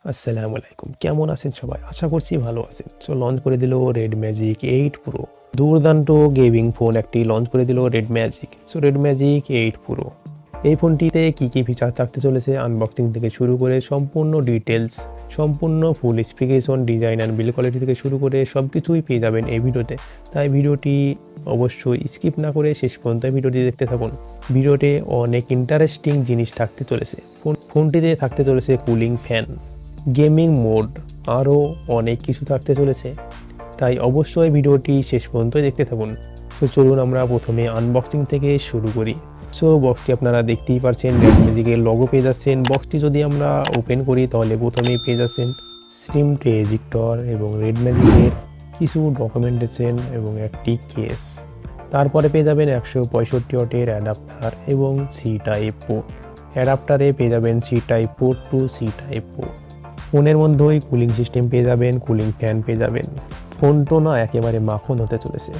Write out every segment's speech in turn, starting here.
আসসালামু আলাইকুম, কেমন আছেন সবাই? আশা করছি ভালো আছেন। সো লঞ্চ করে দিল Redmagic 8 Pro। দুর্দান্ত গেমিং ফোন একটি লঞ্চ করে দিল Redmagic। So Redmagic 8 Pro। এই ফোনটিতে কী ফিচার থাকতে চলেছে, আনবক্সিং থেকে শুরু করে সম্পূর্ণ ডিটেলস, সম্পূর্ণ ফুল specification, design and build quality থেকে শুরু করে সব কিছুই পেয়ে যাবেন এই ভিডিওতে। তাই ভিডিওটি অবশ্যই স্কিপ না করে শেষ পর্যন্ত ভিডিওটি দেখতে থাকুন। ভিডিওতে অনেক ইন্টারেস্টিং জিনিস থাকতে চলেছে। ফোনটিতে থাকতে চলেছে কুলিং ফ্যান, গেমিং মোড, আরও অনেক কিছু থাকতে চলেছে। তাই অবশ্যই ভিডিওটি শেষ পর্যন্ত দেখতে থাকুন। তো চলুন আমরা প্রথমে আনবক্সিং থেকে শুরু করি। সো বক্সটি আপনারা দেখতেই পাচ্ছেন, রেডম্যাজিকের লগো পেয়ে যাচ্ছেন। বক্সটি যদি আমরা ওপেন করি তাহলে প্রথমেই পেয়ে যাচ্ছেন স্ট্রিম ট্রেজিক্টর এবং রেডম্যাজিকের কিছু ডকুমেন্টেশন এবং একটি কেস। তারপরে পেয়ে যাবেন 165 ওয়াটের অ্যাডাপ্টার এবং সি টাইপ পোর্ট। অ্যাডাপ্টারে পেয়ে যাবেন C type port to C type port. ফোনের মধ্যেই কুলিং সিস্টেম পেয়ে যাবেন, কুলিং ফ্যান পেয়ে যাবেন। ফোনটো না একেবারে মাখন হতে চলেছে।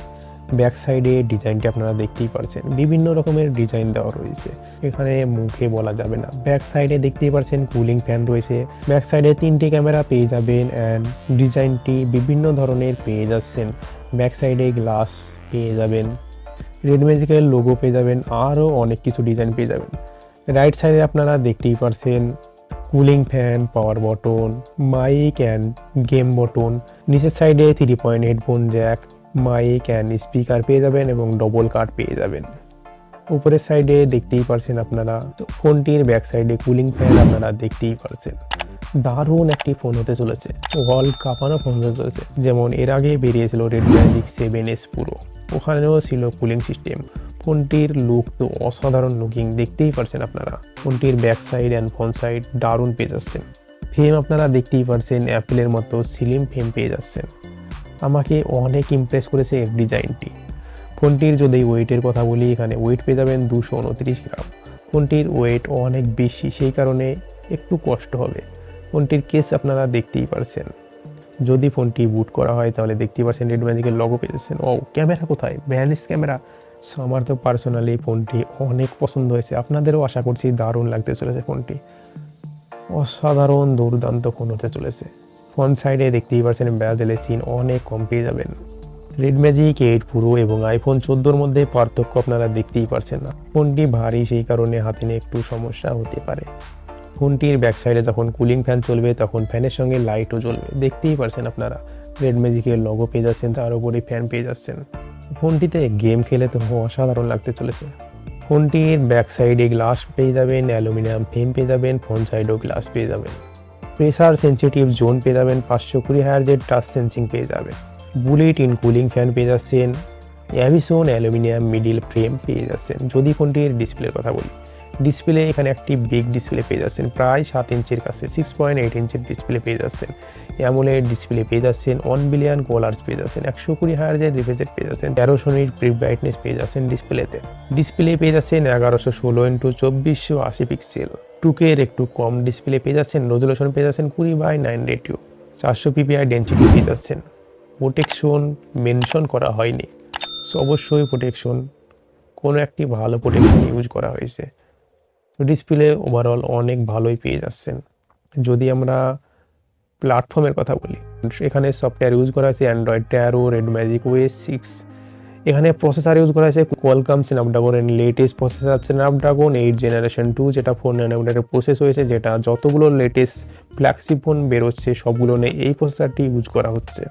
ব্যাক সাইডে ডিজাইনটি আপনারা দেখতেই পাচ্ছেন, বিভিন্ন রকমের ডিজাইন দেওয়া রয়েছে, এখানে মুখে বলা যাবে না। ব্যাক সাইডে দেখতেই পাচ্ছেন কুলিং ফ্যান রয়েছে। ব্যাক সাইডে 3টি ক্যামেরা পেয়ে যাবেন অ্যান্ড ডিজাইনটি বিভিন্ন ধরনের পেয়ে যাচ্ছেন। ব্যাক সাইডে গ্লাস পেয়ে যাবেন, রেডম্যাজিকের লোগো পেয়ে যাবেন, আরও অনেক কিছু ডিজাইন পেয়ে যাবেন। রাইট সাইডে আপনারা দেখতেই পাচ্ছেন cooling fan, power button, mic and game button. নিচের সাইডে 3 point headphone jack, mic and speaker পেয়ে যাবেন এবং ডবল কাট পেয়ে যাবেন। উপরের সাইডে দেখতেই পারছেন আপনারা ফোনটির ব্যাক সাইডে কুলিং ফ্যান আপনারা দেখতেই পারছেন। দারুণ একটি ফোন হতে চলেছে, ওয়ার্ল্ড কাঁপানো ফোন হতে চলেছে। যেমন এর আগে বেরিয়েছিল Redmagic 7S Pro, ওখানেও ছিল কুলিং সিস্টেম। ফোনটির লুক তো অসাধারণ লুকিং, দেখতেই পারছেন আপনারা। ফোনটির back side and front side দারুণ পেয়ে যাচ্ছেন। ফ্রেম আপনারা দেখতেই পারছেন, অ্যাপেলের মতো স্লিম ফ্রেম পেয়ে যাচ্ছেন। আমাকে অনেক ইমপ্রেস করেছে এর ডিজাইনটি। ফোনটির যদি ওয়েটের কথা বলি, এখানে ওয়েট পেয়ে যাবেন 229 গ্রাম। ফোনটির ওয়েট অনেক বেশি, সেই কারণে একটু কষ্ট হবে। ফোনটির কেস আপনারা দেখতেই পারছেন। যদি ফোনটি বুট করা হয় তাহলে দেখতেই পাচ্ছেন Redmagic-এর লগো পেয়ে যাচ্ছেন। ও ক্যামেরা কোথায়, ভ্যানিস ক্যামেরা। সো আমার তো পার্সোনালি ফোনটি অনেক পছন্দ হয়েছে, আপনাদেরও আশা করছি দারুণ লাগতে চলেছে। ফোনটি অসাধারণ দুর্দান্ত ফোন হতে চলেছে। ফ্রন্ট সাইডে দেখতেই পাচ্ছেন বেজেলের সিন অনেক কম পেয়ে যাবেন। Redmagic 8 Pro এবং আইফোন 14-র মধ্যে পার্থক্য আপনারা দেখতেই পারছেন না। ফোনটি ভারী, সেই কারণে হাতে নিয়ে একটু সমস্যা হতে পারে। ফোনটির ব্যাক সাইডে যখন কুলিং ফ্যান চলবে তখন ফ্যানের সঙ্গে লাইটও জ্বলবে, দেখতেই পারছেন আপনারা। Redmagic-এর লগো পেয়ে যাচ্ছেন, তার উপরে ফ্যান পেয়ে যাচ্ছেন। ফোনটিতে গেম খেলে তো অসাধারণ লাগতে চলেছে। ফোনটির ব্যাক সাইডে গ্লাস পেয়ে যাবেন, অ্যালুমিনিয়াম ফ্রেম পেয়ে যাবেন, ফ্রন্ট সাইডেও গ্লাস পেয়ে যাবেন। প্রেসার সেন্সিটিভ জোন পেয়ে যাবেন, 520 হার্জের টাচ সেন্সিং পেয়ে যাবেন। বুলেট ইন কুলিং ফ্যান পেয়ে যাচ্ছেন, অ্যাভিসন অ্যালুমিনিয়াম মিডিল ফ্রেম পেয়ে যাচ্ছেন। যদি ফোনটির ডিসপ্লের কথা বলি, ডিসপ্লে এখানে একটি বিগ ডিসপ্লে পেয়ে যাচ্ছেন, প্রায় 7 ইঞ্চির কাছে, 6.8 ইঞ্চির ডিসপ্লে পেয়ে যাচ্ছেন। অ্যামোলেড ডিসপ্লে পেয়ে যাচ্ছেন, 1 বিলিয়ন কালার্স পেয়ে যাচ্ছেন, 120 হার্জের রিফ্রেশ পেয়ে যাচ্ছেন, 1300 নিট প্রি ব্রাইটনেস পেয়ে যাচ্ছেন ডিসপ্লেতে। ডিসপ্লে পেয়ে যাচ্ছেন 1116x2480 পিক্সেল। 2K এর একটু কম ডিসপ্লে পেয়ে যাচ্ছেন। রেজোলিউশন পেয়ে যাচ্ছেন 20/9 রেটিও, 400 ppi ডেনসিটি পেয়ে যাচ্ছেন। প্রোটেকশন মেনশন করা হয়নি, সো অবশ্যই প্রোটেকশন, কোনো একটি ভালো প্রোটেকশন ইউজ করা হয়েছে। তো ডিসপ্লে ওভারঅল অনেক ভালোই পেয়ে যাচ্ছেন। যদি আমরা প্ল্যাটফর্মের কথা বলি, এখানে সফটওয়্যার ইউজ করা হয়েছে অ্যান্ড্রয়েড 13, Redmagic OS 6। এখানে প্রসেসর ইউজ করা হয়েছে কোয়ালকম স্ন্যাপড্রাগনের লেটেস্ট প্রসেসর Snapdragon 8 জেনারেশন 2, যেটা 4 ন্যানোমিটারের প্রসেস হয়েছে, যেটা যতগুলো লেটেস্ট ফ্ল্যাগশিপ ফোন বেরোচ্ছে সবগুলো নিয়ে এই প্রসেসরটি ইউজ করা হচ্ছে।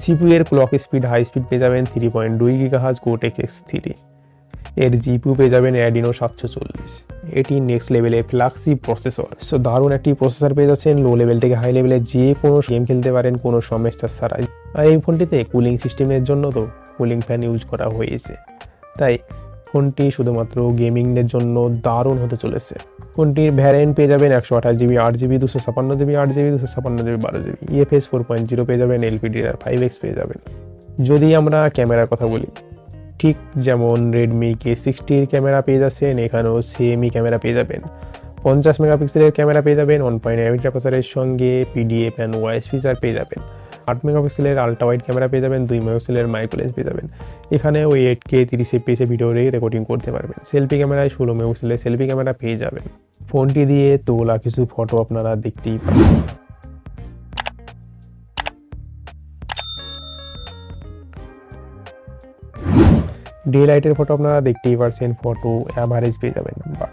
CPU এর ক্লক স্পিড হাই স্পিড পেয়ে যাবেন 3.2 GHz Cortex X3। এর জিপিইউ পেয়ে যাবেন Adreno 740। এটি নেক্সট লেভেলে ফ্ল্যাগশিপ প্রসেসর। সো দারুণ একটি প্রসেসর পেয়ে যাচ্ছেন, লো লেভেল থেকে হাই লেভেলে যে কোনো গেম খেলতে পারেন কোনো সমস্যা ছাড়াই। আর এই ফোনটিতে কুলিং সিস্টেমের জন্য তো কুলিং ফ্যান ইউজ করা হয়েছে, তাই ফোনটি শুধুমাত্র গেমিংয়ের জন্য দারুণ হতে চলেছে। ফোনটির ভ্যারিয়েন্ট পেয়ে যাবেন 128GB, 8GB, 256GB, 8GB, 256GB, 12GB। EFS 4.0 পেয়ে যাবেন, LPDDR5X পেয়ে যাবেন। যদি আমরা ক্যামেরার কথা বলি, ঠিক যেমন Redmi K60-র ক্যামেরা পেয়ে যাচ্ছেন, এখানেও সেমই ক্যামেরা পেয়ে যাবেন। 50 মেগাপিক্সেলের ক্যামেরা পেয়ে যাবেন, 1.8 মেগাপিক্সেলের সঙ্গে পিডিএফ অ্যান্ড ওয়াইস ফিচার পেয়ে যাবেন। 8 মেগাপিক্সেলের আলট্রা ওয়াইড ক্যামেরা পেয়ে যাবেন, 2 মেগাপিক্সেলের মাইক্রো লেন্স পেয়ে যাবেন। এখানে ওই 8K 30 FPS ভিডিও রেকর্ডিং করতে পারবেন। সেলফি ক্যামেরায় 16 মেগাপিক্সেলের সেলফি ক্যামেরা পেয়ে যাবেন। ফোনটি দিয়ে তোলা কিছু ফটো আপনারা দেখতেই পাচ্ছেন। ডে লাইটের ফটো আপনারা দেখতেই পারছেন, ফটো অ্যাভারেজ পেয়ে যাবেন, বা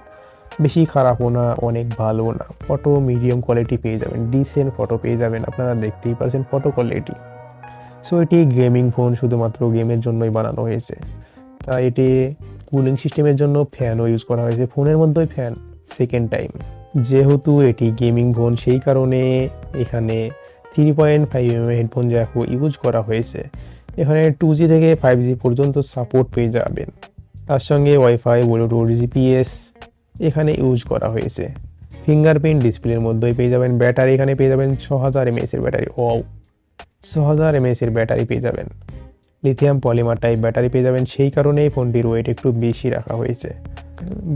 বেশি খারাপও না অনেক ভালো না, ফটো মিডিয়াম কোয়ালিটি পেয়ে যাবেন, ডিসেন্ট ফটো পেয়ে যাবেন, আপনারা দেখতেই পারছেন ফটো কোয়ালিটি। সো এটি গেমিং ফোন, শুধুমাত্র গেমের জন্যই বানানো হয়েছে। তা এটি কুলিং সিস্টেমের জন্য ফ্যানও ইউজ করা হয়েছে, ফোনের মধ্যেই ফ্যান সেকেন্ড টাইম। যেহেতু এটি গেমিং ফোন সেই কারণে এখানে 3.5mm হেডফোন জ্যাক ইউজ করা হয়েছে। এখানে 2G থেকে 5G পর্যন্ত সাপোর্ট পেয়ে যাবেন। তার সঙ্গে ওয়াইফাই, ব্লুটুথ, জিপিএস এখানে ইউজ করা হয়েছে। ফিঙ্গারপ্রিন্ট ডিসপ্লের মধ্যেই পেয়ে যাবেন। ব্যাটারি এখানে পেয়ে যাবেন 6000 mAh ব্যাটারি। 6000 mAh ব্যাটারি পেয়ে যাবেন। লিথিয়াম পলিমার টাইপ ব্যাটারি পেয়ে যাবেন, সেই কারণেই ফোনটির ওয়েট একটু বেশি রাখা হয়েছে।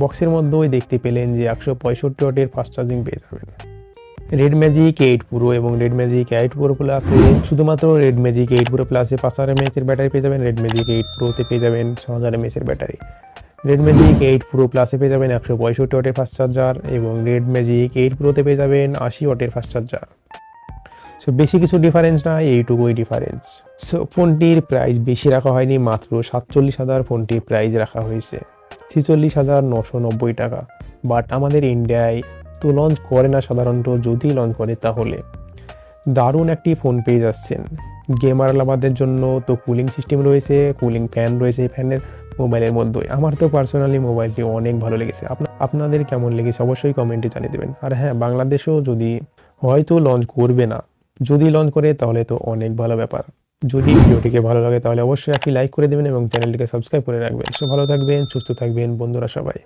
বক্সের মধ্যেও দেখতে পেলেন যে 165 ওয়াটের ফাস্ট চার্জিং পেয়ে যাবেন। রেডম্যাজিক 8 প্রো এবং রেডম্যাজিক 8 প্রো প্লাসে, শুধুমাত্র রেডম্যাজিক 8 প্রো প্লাসে 5000 mAh ব্যাটারি পেয়ে যাবেন। রেডম্যাজিক 8 প্রোতে পেয়ে যাবেন 6000 mAh ব্যাটারি। রেডম্যাজিক 8 প্রো প্লাসে পেয়ে যাবেন 165 ওয়াটের ফাস্ট চার্জার এবং রেডম্যাজিক 8 প্রোতে পেয়ে যাবেন 80 ওয়াটের ফাস্ট চার্জার। সো বেশি কিছু ডিফারেন্স না, এইটুকুই ডিফারেন্স। সো ফোনটির প্রাইস বেশি রাখা হয়নি, মাত্র 47,000 ফোনটির প্রাইস রাখা হয়েছে, 46,990 টাকা। বাট আমাদের ইন্ডিয়ায় তো লঞ্চ করে না সাধারণত, যদি লঞ্চ করে তাহলে দারুণ একটি ফোন পেয়ে যাচ্ছেন। গেমার লাভারদের জন্য তো কুলিং সিস্টেম রয়েছে, কুলিং ফ্যান রয়েছে ফ্যানের মোবাইলের মধ্যে। আমার তো পার্সোনালি মোবাইলটি অনেক ভালো লেগেছে। আপনাদের কেমন লেগেছে অবশ্যই কমেন্টে জানিয়ে দেবেন। আর হ্যাঁ, বাংলাদেশেও যদি হয়তো লঞ্চ করবে না, যদি লঞ্চ করে তাহলে তো অনেক ভালো ব্যাপার। যদি ভিডিওটিকে ভালো লাগে তাহলে অবশ্যই একটি লাইক করে দেবেন এবং চ্যানেলটিকে সাবস্ক্রাইব করে রাখবেন। সো ভালো থাকবেন, সুস্থ থাকবেন বন্ধুরা সবাই।